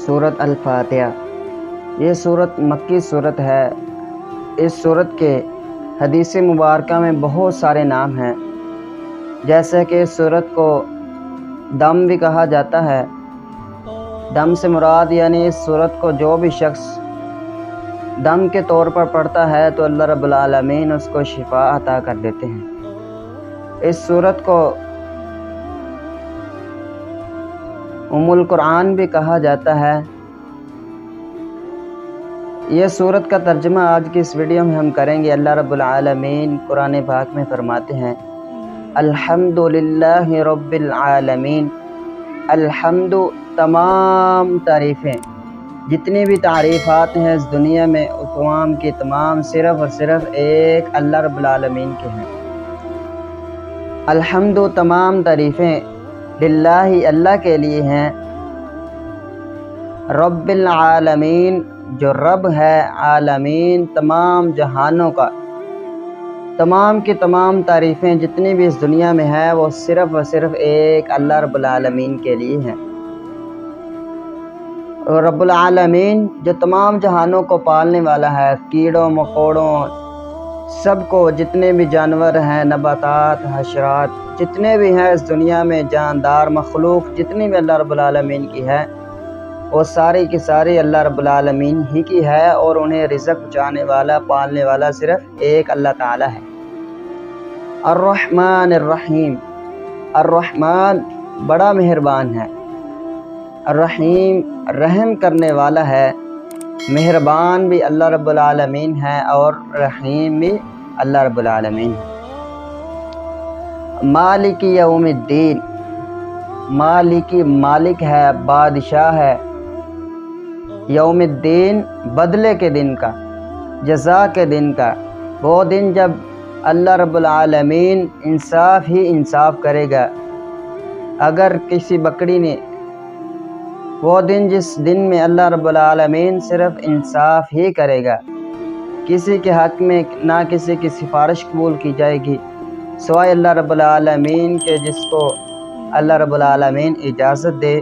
सूरत अल-फातिहा। ये सूरत मक्की सूरत है। इस सूरत के हदीस मुबारका में बहुत सारे नाम हैं, जैसे कि इस सूरत को दम भी कहा जाता है। दम से मुराद यानी इस सूरत को जो भी शख्स दम के तौर पर पढ़ता है तो अल्लाह रब्बुल आलमीन उसको शिफा अता कर देते हैं। इस सूरत को उम्मुल कुरान भी कहा जाता है। यह सूरत का तर्जुमा आज की इस वीडियो में हम करेंगे। अल्लाह रब्बुल आलमीन कुरान पाक में फरमाते हैं, अल्हम्दुलिल्लाहि रब्बिल आलमीन। अल्हम्दु तमाम तारीफ़ें, जितनी भी तारीफ़ात हैं इस दुनिया में, तमाम की तमाम सिर्फ़ और सिर्फ़ एक अल्लाह रब्बुल आलमीन के हैं। अल्हम्दु तमाम तारीफ़ें लिल्लाहि अल्लाह के लिए हैं, रब्बिल आलमीन जो रब है, आलमीन तमाम जहानों का। तमाम की तमाम तारीफ़ें जितनी भी इस दुनिया में है वो सिर्फ़ और सिर्फ़ एक अल्लाह रब्बुल आलमीन के लिए हैं। और रब्बुल आलमीन जो तमाम जहानों को पालने वाला है, कीड़ों मकोड़ों सबको, जितने भी जानवर हैं, नबातात, हशरात, जितने भी हैं इस दुनिया में जानदार मखलूक, जितनी भी अल्लाह रब्बुल आलमीन की है वो सारी की सारी अल्लाह रब्बुल आलमीन ही की है। और उन्हें रिज़्क़ पहुँचाने वाला, पालने वाला सिर्फ़ एक अल्लाह ताला है। अर्रहमान अर्रहीम। अर्रहमान बड़ा मेहरबान है, अर्रहीम रहम करने वाला है। मेहरबान भी अल्लाह रब्बुल आलमीन है और रहीम भी अल्लाह रब्बुल आलमीन है। मालिकी यौमिद्दीन। मालिकी मालिक है, बादशाह है। यौमिद्दीन बदले के दिन का, जज़ा के दिन का। वो दिन जब अल्लाह रब्बुल आलमीन इंसाफ ही इंसाफ करेगा। अगर किसी बकरी ने, वो दिन जिस दिन में अल्लाह रब्बुल आलमीन सिर्फ़ इंसाफ ही करेगा, किसी के हक़ में ना किसी की सिफारिश कबूल की जाएगी सिवाय अल्लाह रब्बुल आलमीन के, जिसको अल्लाह रब्बुल आलमीन इजाज़त दे।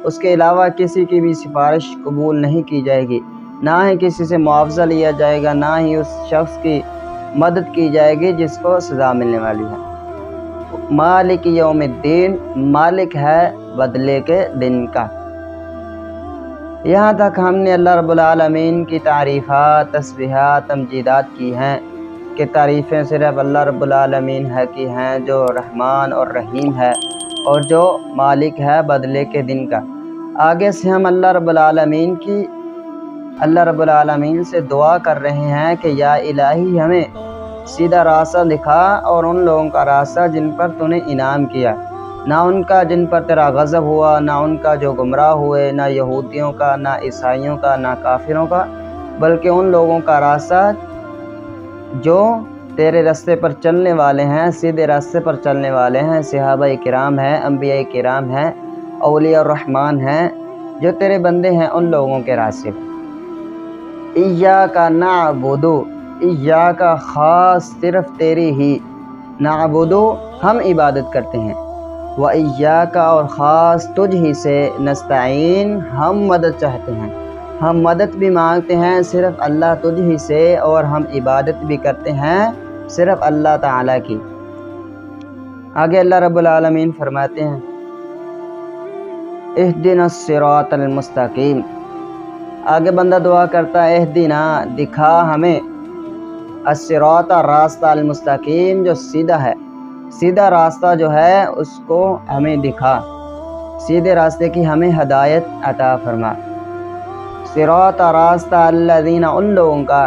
उसके अलावा किसी की भी सिफारिश कबूल नहीं की जाएगी, ना ही किसी से मुआवजा लिया जाएगा, ना ही उस शख्स की मदद की जाएगी जिसको सज़ा मिलने वाली है। मालिक यौमिद्दीन मालिक है बदले के दिन का। यहाँ तक हमने अल्लाह रब्बुल आलमीन की तारीफ़ात, तस्बीहात, तमजीदात की हैं कि तारीफ़ें सिर्फ़ अल्लाह रब्बुल आलमीन है की हैं, जो रहमान और रहीम है और जो मालिक है बदले के दिन का। आगे से हम अल्लाह रब्बुल आलमीन से दुआ कर रहे हैं कि या इलाही हमें सीधा रास्ता दिखा और उन लोगों का रास्ता जिन पर तूने इनाम किया, ना उनका जिन पर तेरा गज़ब हुआ, ना उनका जो गुमराह हुए, ना यहूदियों का, ना ईसाइयों का, ना काफिरों का, बल्कि उन लोगों का रास्ता जो तेरे रास्ते पर चलने वाले हैं, सीधे रास्ते पर चलने वाले हैं। सहाबाए किराम हैं, अंबिया किराम हैं, औलिया रहमान हैं, जो तेरे बंदे हैं, उन लोगों के रास्ते पर। इय्याका नअबुदु, इय्याका ख़ास सिर्फ़ तेरी ही, नअबुदु हम इबादत करते हैं, व इय्याका और ख़ास तुझ ही से, नस्तईन हम मदद चाहते हैं, हम मदद भी मांगते हैं सिर्फ़ अल्लाह तुझ ही से, और हम इबादत भी करते हैं सिर्फ़ अल्लाह ताला की। आगे अल्लाह रब्बुल आलमीन फरमाते हैं, इहदिनस सिरातल मुस्तकीम। आगे बंदा दुआ करता है, इहदिना दिखा हमें, अस्सिरात रास्ता, अल मुस्तकीम जो सीधा है, सीधा रास्ता जो है उसको हमें दिखा, सीधे रास्ते की हमें हदायत अता फरमा। सिरात रास्ता अल्लज़ीना उन लोगों का,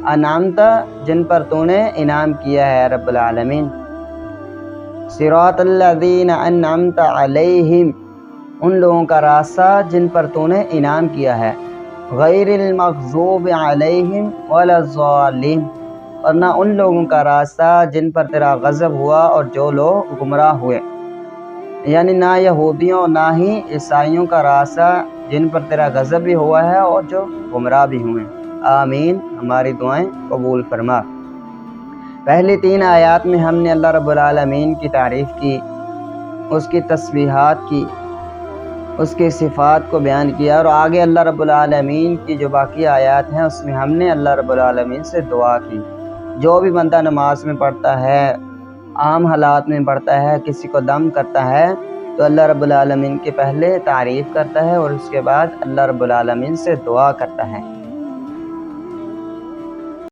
अनामता जिन पर तूने इनाम किया है रब्बुल आलमीन। सिरात अल्लज़ीना अनअमता अलैहिम उन लोगों का रास्ता जिन पर तूने इनाम किया है। गैरिल मग़ज़ूबि अलैहिम वलज़्ज़ालिन और ना उन लोगों का रास्ता जिन पर तेरा गज़ब हुआ और जो लोग गुमराह हुए, यानी ना यहूदियों ना ही ईसाइयों का रास्ता जिन पर तेरा गज़ब भी हुआ है और जो गुमराह भी हुए। आमीन, हमारी दुआएं कबूल फरमा। पहली 3 आयात में हमने अल्लाह रब्बुल आलमीन की तारीफ़ की, उसकी तस्बीहात की, اس کی صفات کو بیان کیا، اور آگے اللہ رب العالمین کی جو باقی آیات ہیں اس میں ہم نے اللہ رب العالمین سے دعا کی۔ جو بھی بندہ نماز میں پڑھتا ہے، عام حالات میں پڑھتا ہے، کسی کو دم کرتا ہے، تو اللہ رب العالمین کے پہلے تعریف کرتا ہے اور اس کے بعد اللہ رب العالمین سے دعا کرتا ہے۔